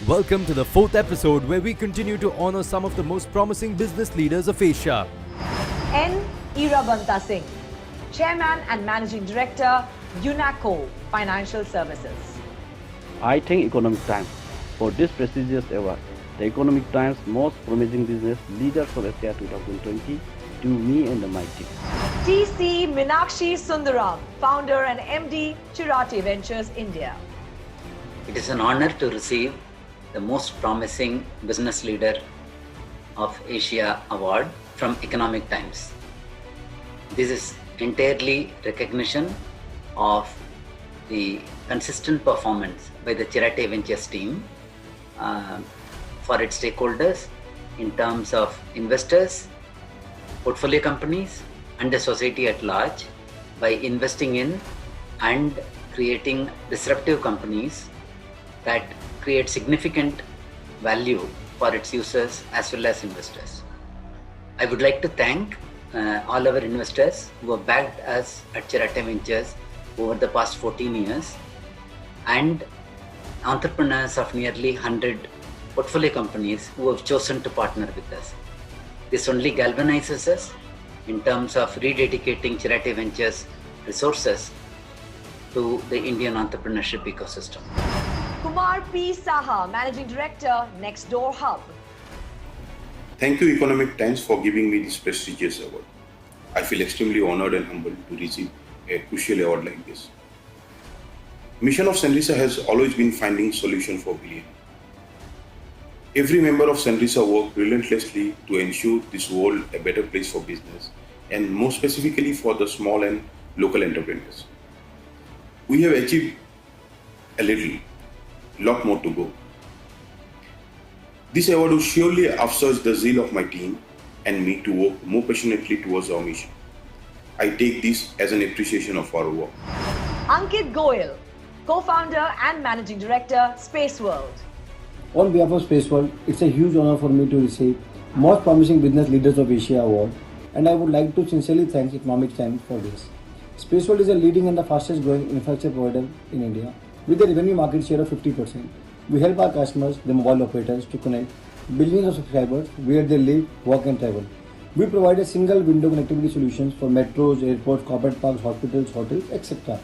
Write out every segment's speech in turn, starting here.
Welcome to the fourth episode where we continue to honor some of the most promising business leaders of Asia. N. Irabanta Singh, Chairman and Managing Director, UNACO Financial Services. I thank Economic Times for this prestigious award. The Economic Times Most Promising Business Leaders of Asia 2020 to me and my team. T.C. Meenakshi Sundaram, Founder and MD, Chirati Ventures India. It is an honor to receive the Most Promising Business Leader of Asia Award from Economic Times. This is entirely recognition of the consistent performance by the Chirati Ventures team for its stakeholders in terms of investors, portfolio companies, and the society at large by investing in and creating disruptive companies that create significant value for its users as well as investors. I would like to thank all our investors who have backed us at Chirati Ventures over the past 14 years and entrepreneurs of nearly 100 portfolio companies who have chosen to partner with us. This only galvanizes us in terms of rededicating Chirati Ventures resources to the Indian entrepreneurship ecosystem. Kumar P. Saha, Managing Director, Nextdoor Hub. Thank you, Economic Times, for giving me this prestigious award. I feel extremely honored and humbled to receive a crucial award like this. Mission of Senrisa has always been finding solution for billion. Every member of Senrisa worked relentlessly to ensure this world a better place for business and more specifically for the small and local entrepreneurs. We have achieved a lot more to go. This award will surely upsurge the zeal of my team and me to work more passionately towards our mission. I take this as an appreciation of our work. Ankit Goyal, Co-Founder and Managing Director, Space World. On behalf of Space World, it's a huge honor for me to receive Most Promising Business Leaders of Asia Award, and I would like to sincerely thank Economic Times for this. Space World is a leading and the fastest growing infrastructure provider in India. With a revenue market share of 50%, we help our customers, the mobile operators, to connect billions of subscribers where they live, work and travel. We provide a single window connectivity solutions for metros, airports, corporate parks, hospitals, hotels, etc.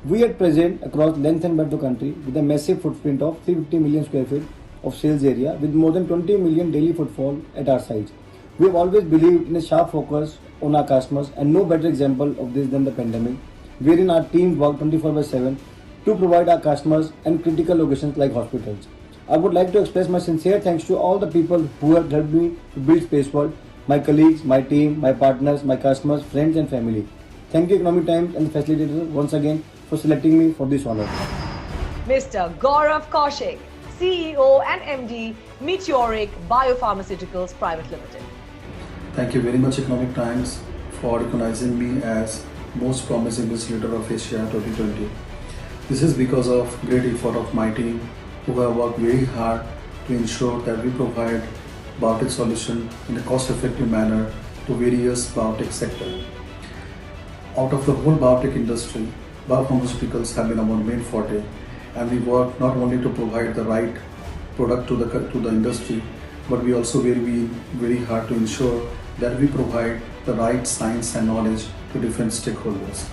We are present across length and breadth of the country with a massive footprint of 350 million square feet of sales area with more than 20 million daily footfall at our sites. We have always believed in a sharp focus on our customers, and no better example of this than the pandemic, wherein our team worked 24/7 to provide our customers and critical locations like hospitals. I would like to express my sincere thanks to all the people who have helped me to build Space World, my colleagues, my team, my partners, my customers, friends and family. Thank you Economic Times and the facilitators once again for selecting me for this honor. Mr. Gaurav Kaushik, CEO and MD, Meteoric Biopharmaceuticals Private Limited. Thank you very much Economic Times for recognizing me as Most Promising Business Leader of Asia 2020. This is because of great effort of my team who have worked very hard to ensure that we provide biotech solution in a cost-effective manner to various biotech sectors. Out of the whole biotech industry, biopharmaceuticals have been our main forte, and we work not only to provide the right product to the industry, but we also work very hard to ensure that we provide the right science and knowledge to different stakeholders.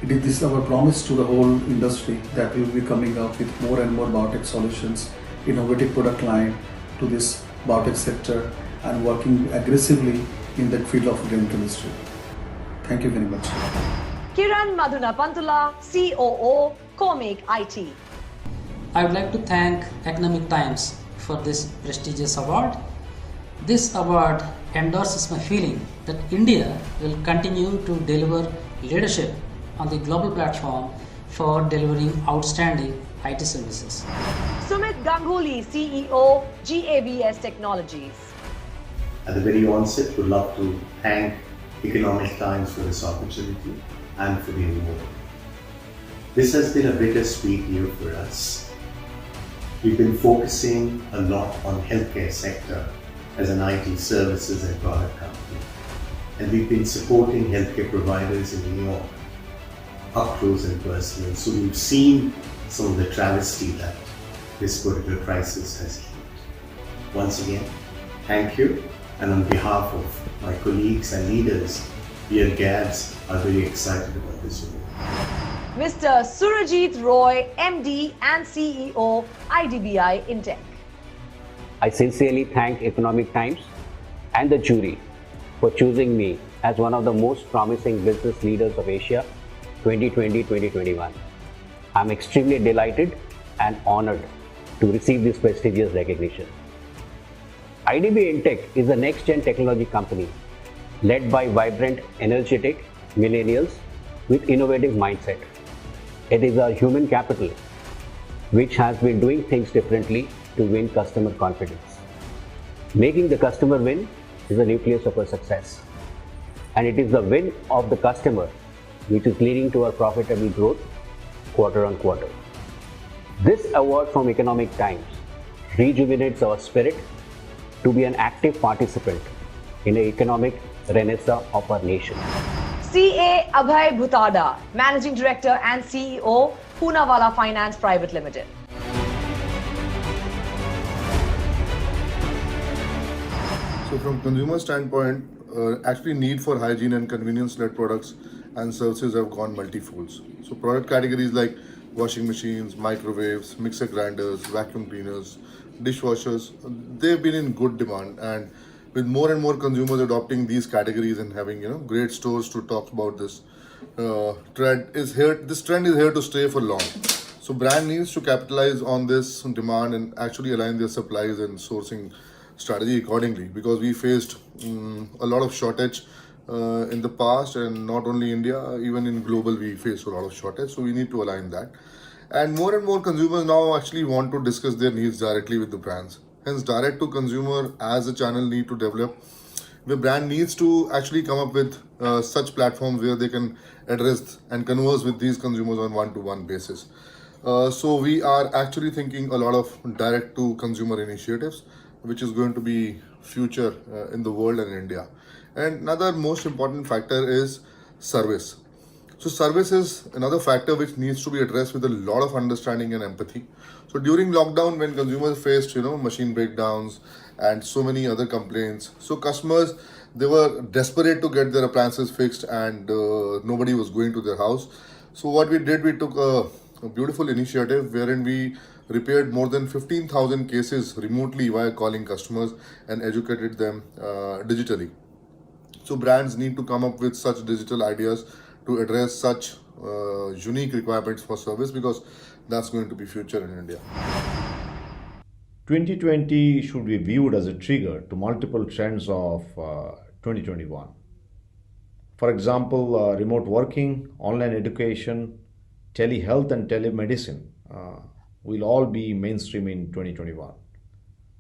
This is our promise to the whole industry that we will be coming up with more and more biotech solutions, innovative product line to this biotech sector and working aggressively in the field of green chemistry. Thank you very much. Kiran Madhunapantula, COO, Comic IT. I would like to thank Economic Times for this prestigious award. This award endorses my feeling that India will continue to deliver leadership on the global platform for delivering outstanding IT services. Sumit Ganguly, CEO, GAVS Technologies. At the very onset, would love to thank Economic Times for this opportunity and for the award. This has been a bittersweet year for us. We've been focusing a lot on healthcare sector as an IT services and product company. And we've been supporting healthcare providers in New York up close and personal. So we've seen some of the travesty that this particular crisis has healed. Once again, thank you, and on behalf of my colleagues and leaders, we at GABS are very excited about this event. Mr. Surajit Roy, MD and CEO, IDBI Intech. I sincerely thank Economic Times and the jury for choosing me as one of the most promising business leaders of Asia 2020-2021. I'm extremely delighted and honored to receive this prestigious recognition. IDBI Intech is a next-gen technology company led by vibrant, energetic millennials with innovative mindset. It is our human capital which has been doing things differently to win customer confidence. Making the customer win is the nucleus of our success. And it is the win of the customer which is leading to our profitable growth quarter on quarter. This award from Economic Times rejuvenates our spirit to be an active participant in the economic renaissance of our nation. CA Abhay Bhutada, Managing Director and CEO, Poonawalla Finance Private Limited. So from consumer standpoint, actually need for hygiene and convenience-led products and services have gone multifolds. So product categories like washing machines, microwaves, mixer grinders, vacuum cleaners, dishwashers, they've been in good demand, and with more and more consumers adopting these categories and having great stores to talk about this trend is here. This trend is here to stay for long. So brand needs to capitalize on this demand and actually align their supplies and sourcing strategy accordingly, because we faced a lot of shortage in the past, and not only India, even in global we face a lot of shortage. So we need to align that. And more consumers now actually want to discuss their needs directly with the brands. Hence, direct to consumer as a channel need to develop. The brand needs to actually come up with such platforms where they can address and converse with these consumers on one-to-one basis. So we are actually thinking a lot of direct to consumer initiatives, which is going to be future in the world and in India. And another most important factor is service. So service is another factor which needs to be addressed with a lot of understanding and empathy. So during lockdown, when consumers faced, machine breakdowns and so many other complaints, so customers, they were desperate to get their appliances fixed, and nobody was going to their house. So what we did, we took a beautiful initiative wherein we repaired more than 15,000 cases remotely via calling customers and educated them digitally. So brands need to come up with such digital ideas to address such unique requirements for service, because that's going to be future in India. 2020 should be viewed as a trigger to multiple trends of 2021. For example, remote working, online education, telehealth and telemedicine will all be mainstream in 2021.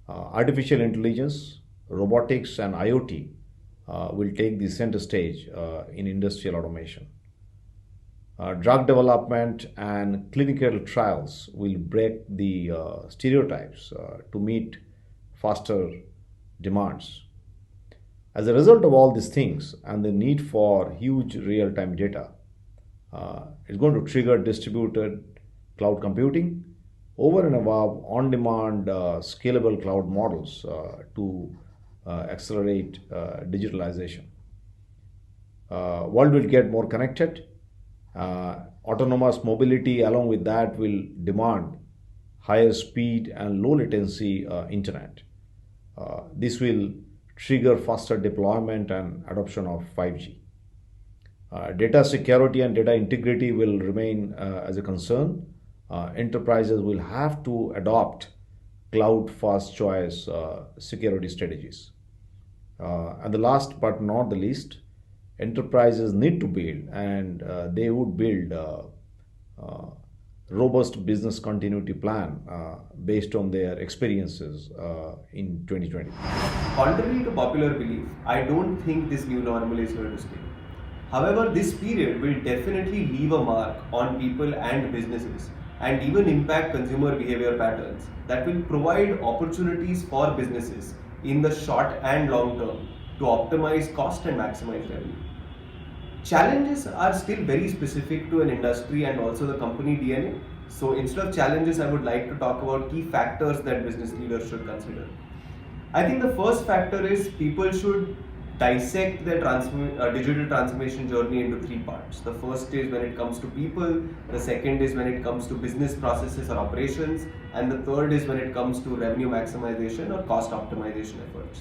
Artificial intelligence, robotics and IoT will take the center stage in industrial automation. Drug development and clinical trials will break the stereotypes to meet faster demands. As a result of all these things and the need for huge real-time data, it's going to trigger distributed cloud computing over and above on-demand scalable cloud models to accelerate digitalization. World will get more connected. Autonomous mobility along with that will demand higher speed and low latency internet. This will trigger faster deployment and adoption of 5G. Data security and data integrity will remain as a concern. Enterprises will have to adopt cloud first choice security strategies. And the last but not the least, enterprises need to build, and they would build robust business continuity plan based on their experiences in 2020. Contrary to popular belief, I don't think this new normal is here to stay. However, this period will definitely leave a mark on people and businesses, and even impact consumer behavior patterns that will provide opportunities for businesses in the short and long term to optimize cost and maximize revenue. Challenges are still very specific to an industry and also the company DNA, So instead of challenges, I would like to talk about key factors that business leaders should consider. I think the first factor is people should dissect their digital transformation journey into three parts. The first is when it comes to people, the second is when it comes to business processes or operations, and the third is when it comes to revenue maximization or cost optimization efforts.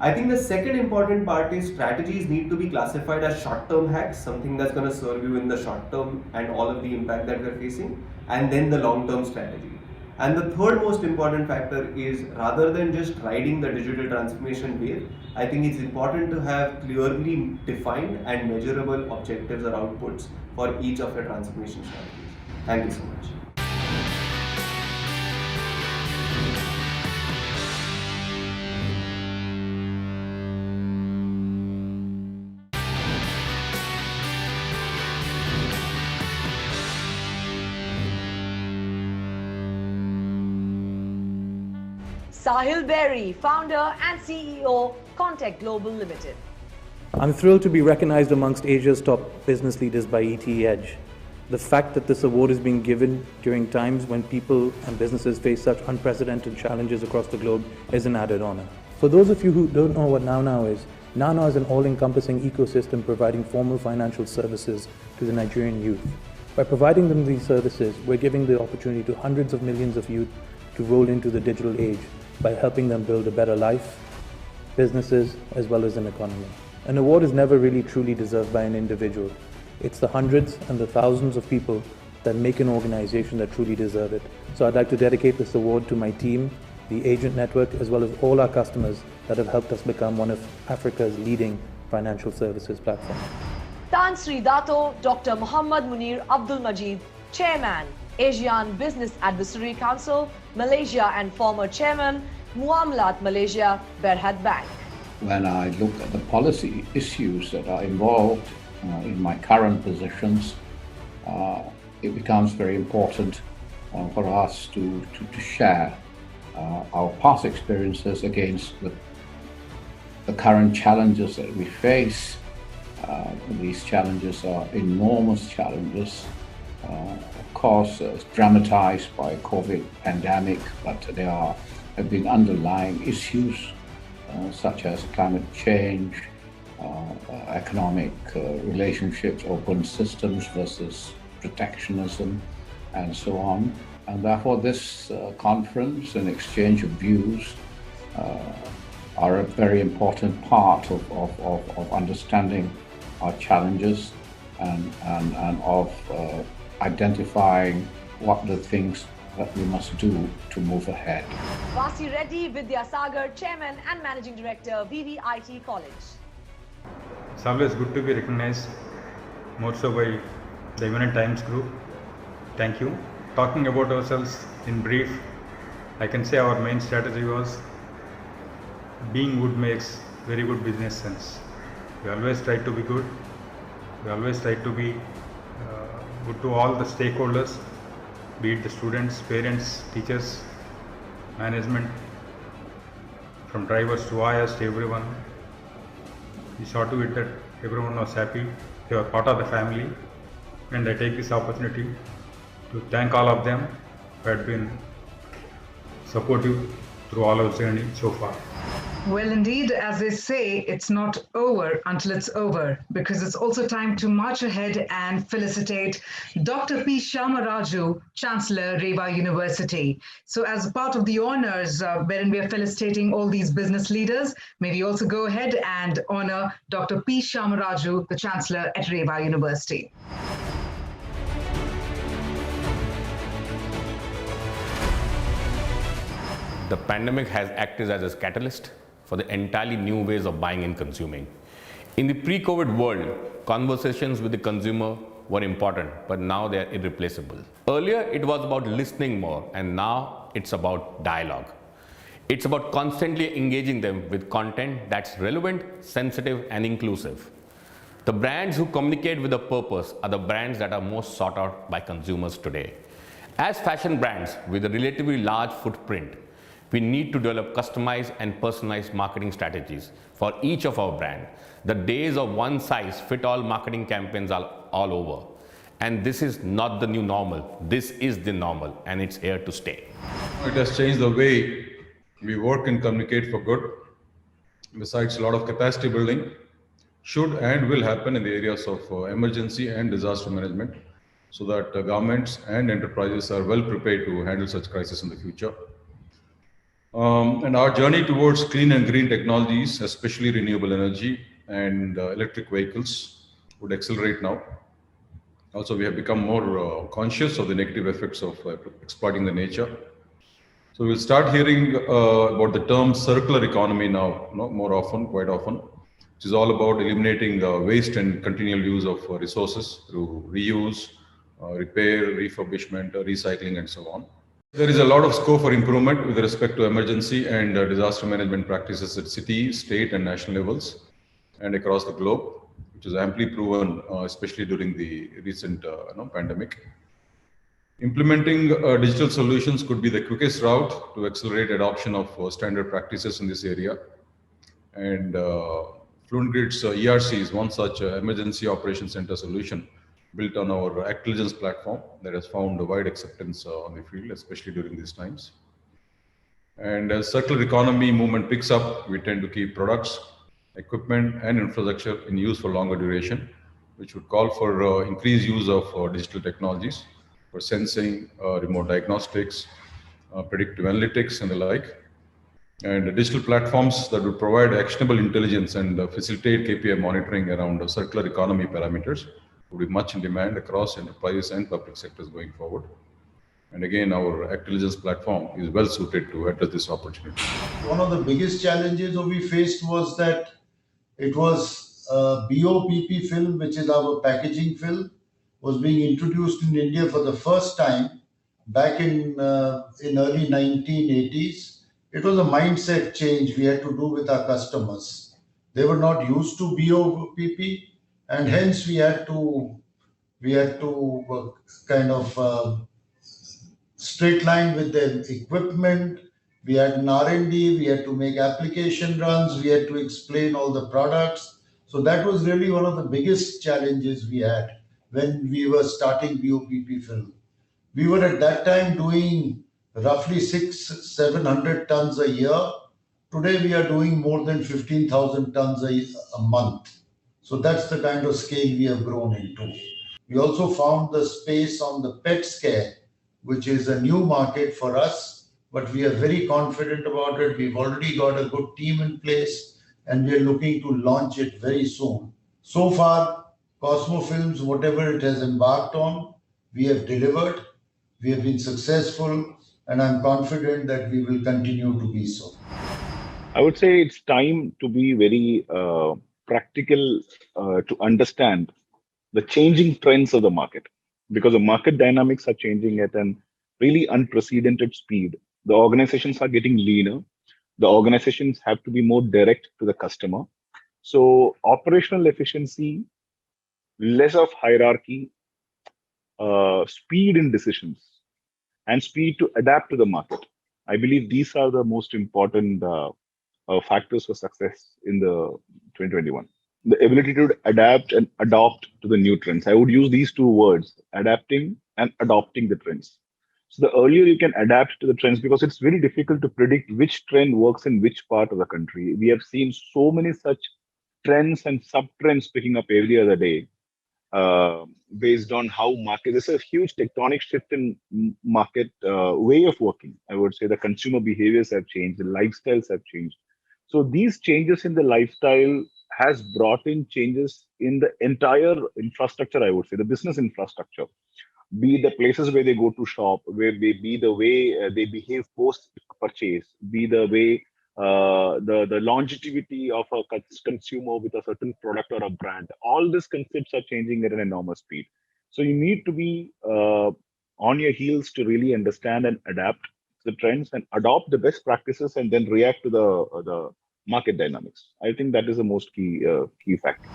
I think the second important part is strategies need to be classified as short-term hacks, something that's going to serve you in the short term and all of the impact that we're facing, and then the long-term strategy. And the third most important factor is rather than just riding the digital transformation wave, I think it's important to have clearly defined and measurable objectives or outputs for each of your transformation strategies. Thank you so much. Sahil Berry, founder and CEO, Contact Global Limited. I'm thrilled to be recognized amongst Asia's top business leaders by ET Edge. The fact that this award is being given during times when people and businesses face such unprecedented challenges across the globe is an added honor. For those of you who don't know what Now is, Now is an all-encompassing ecosystem providing formal financial services to the Nigerian youth. By providing them these services, we're giving the opportunity to hundreds of millions of youth to roll into the digital age by helping them build a better life, businesses, as well as an economy. An award is never really truly deserved by an individual. It's the hundreds and the thousands of people that make an organization that truly deserve it. So I'd like to dedicate this award to my team, the agent network, as well as all our customers that have helped us become one of Africa's leading financial services platforms. Tan Sri Dato Dr. Muhammad Munir Abdul Majid, Chairman, Asian Business Advisory Council, Malaysia and former Chairman, Muamalat Malaysia, Berhad Bank. When I look at the policy issues that are involved in my current positions, it becomes very important for us to share our past experiences against the current challenges that we face. These challenges are enormous challenges. Of course, it's dramatized by COVID pandemic, but there have been underlying issues such as climate change, economic relationships, open systems versus protectionism, and so on. And therefore, this conference and exchange of views are a very important part of understanding our challenges and of identifying what the things that we must do to move ahead. Vasi Reddy Vidyasagar, Chairman and Managing Director, VVIT College. It's always good to be recognized, more so by the Eminent Times Group. Thank you. Talking about ourselves in brief, I can say our main strategy was being good makes very good business sense. We always try to be good. We always try to be good to all the stakeholders, be it the students, parents, teachers, management, from drivers to wires to everyone. We saw to it that everyone was happy. They were part of the family. And I take this opportunity to thank all of them who had been supportive through all our journey so far. Well, indeed, as they say, it's not over until it's over, because it's also time to march ahead and felicitate Dr. P. Shamaraju, Chancellor, Reva University. So as part of the honors wherein we are felicitating all these business leaders, may we also go ahead and honor Dr. P. Shamaraju, the Chancellor at Reva University. The pandemic has acted as a catalyst for the entirely new ways of buying and consuming. In the pre-COVID world, conversations with the consumer were important, but now they are irreplaceable. Earlier, it was about listening more, and now it's about dialogue. It's about constantly engaging them with content that's relevant, sensitive, and inclusive. The brands who communicate with a purpose are the brands that are most sought out by consumers today. As fashion brands with a relatively large footprint, we need to develop customized and personalized marketing strategies for each of our brands. The days of one-size-fit-all marketing campaigns are all over. And this is not the new normal. This is the normal, and it's here to stay. It has changed the way we work and communicate for good. Besides, a lot of capacity building should and will happen in the areas of emergency and disaster management, so that governments and enterprises are well prepared to handle such crises in the future. And our journey towards clean and green technologies, especially renewable energy and electric vehicles, would accelerate now. Also, we have become more conscious of the negative effects of exploiting the nature. So we'll start hearing about the term circular economy now, more often, quite often, which is all about eliminating waste and continual use of resources through reuse, repair, refurbishment, recycling, and so on. There is a lot of scope for improvement with respect to emergency and disaster management practices at city, state, and national levels and across the globe, which is amply proven, especially during the recent pandemic. Implementing digital solutions could be the quickest route to accelerate adoption of standard practices in this area. And Fluent Grid's ERC is one such emergency operations center solution built on our Intelligence platform that has found a wide acceptance on the field, especially during these times. And as circular economy movement picks up, we tend to keep products, equipment, and infrastructure in use for longer duration, which would call for increased use of digital technologies for sensing, remote diagnostics, predictive analytics, and the like. And digital platforms that would provide actionable intelligence and facilitate KPI monitoring around circular economy parameters would be much in demand across enterprise and public sectors going forward. And again, our Intelligence platform is well suited to address this opportunity. One of the biggest challenges that we faced was that it was BOPP film, which is our packaging film, was being introduced in India for the first time back in early 1980s. It was a mindset change we had to do with our customers. They were not used to BOPP, and hence we had to kind of straight line with the equipment. We had an R&D, we had to make application runs, we had to explain all the products. So that was really one of the biggest challenges we had when we were starting BOPP film. We were at that time doing roughly 600-700 tons a year. Today we are doing more than 15,000 tons a month. So that's the kind of scale we have grown into. We also found the space on the pet scare, which is a new market for us, but we are very confident about it. We've already got a good team in place, and we are looking to launch it very soon. So far, Cosmo Films, whatever it has embarked on, we have delivered. We have been successful, and I'm confident that we will continue to be so. I would say it's time to be very practical to understand the changing trends of the market, because the market dynamics are changing at an really unprecedented speed. The organizations are getting leaner. The organizations have to be more direct to the customer. So operational efficiency, less of hierarchy, speed in decisions, and speed to adapt to the market. I believe these are the most important factors for success in the 2021. The ability to adapt and adopt to the new trends. I would use these two words, adapting and adopting the trends. So the earlier you can adapt to the trends, because it's very difficult to predict which trend works in which part of the country. We have seen so many such trends and sub-trends picking up every other day based on how market, there's a huge tectonic shift in market way of working. I would say the consumer behaviors have changed, the lifestyles have changed. So these changes in the lifestyle has brought in changes in the entire infrastructure, I would say, the business infrastructure, be the places where they go to shop, be the way they behave post-purchase, be the way the longevity of a consumer with a certain product or a brand. All these concepts are changing at an enormous speed. So you need to be on your heels to really understand and adapt the trends and adopt the best practices and then react to the market dynamics. I think that is the most key factor.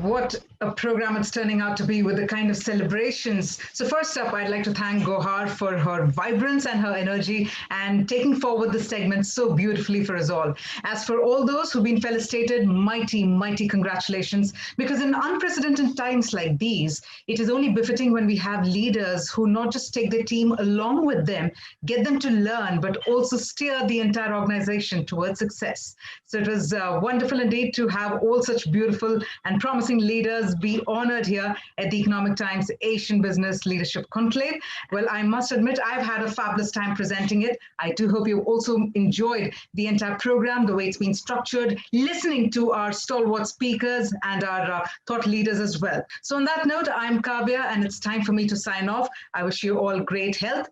What a program it's turning out to be with the kind of celebrations. So first up, I'd like to thank Gohar for her vibrance and her energy and taking forward this segment so beautifully for us all. As for all those who've been felicitated, mighty, mighty congratulations, because in unprecedented times like these, it is only befitting when we have leaders who not just take their team along with them, get them to learn, but also steer the entire organization towards success. So it was wonderful indeed to have all such beautiful and promising leaders be honored here at the Economic Times Asian Business Leadership Conclave. Well, I must admit, I've had a fabulous time presenting it. I do hope you also enjoyed the entire program, the way it's been structured, listening to our stalwart speakers and our thought leaders as well. So on that note, I'm Kavya, and it's time for me to sign off. I wish you all great health,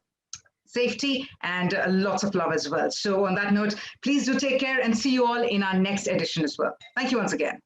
safety, and lots of love as well. So on that note, please do take care and see you all in our next edition as well. Thank you once again.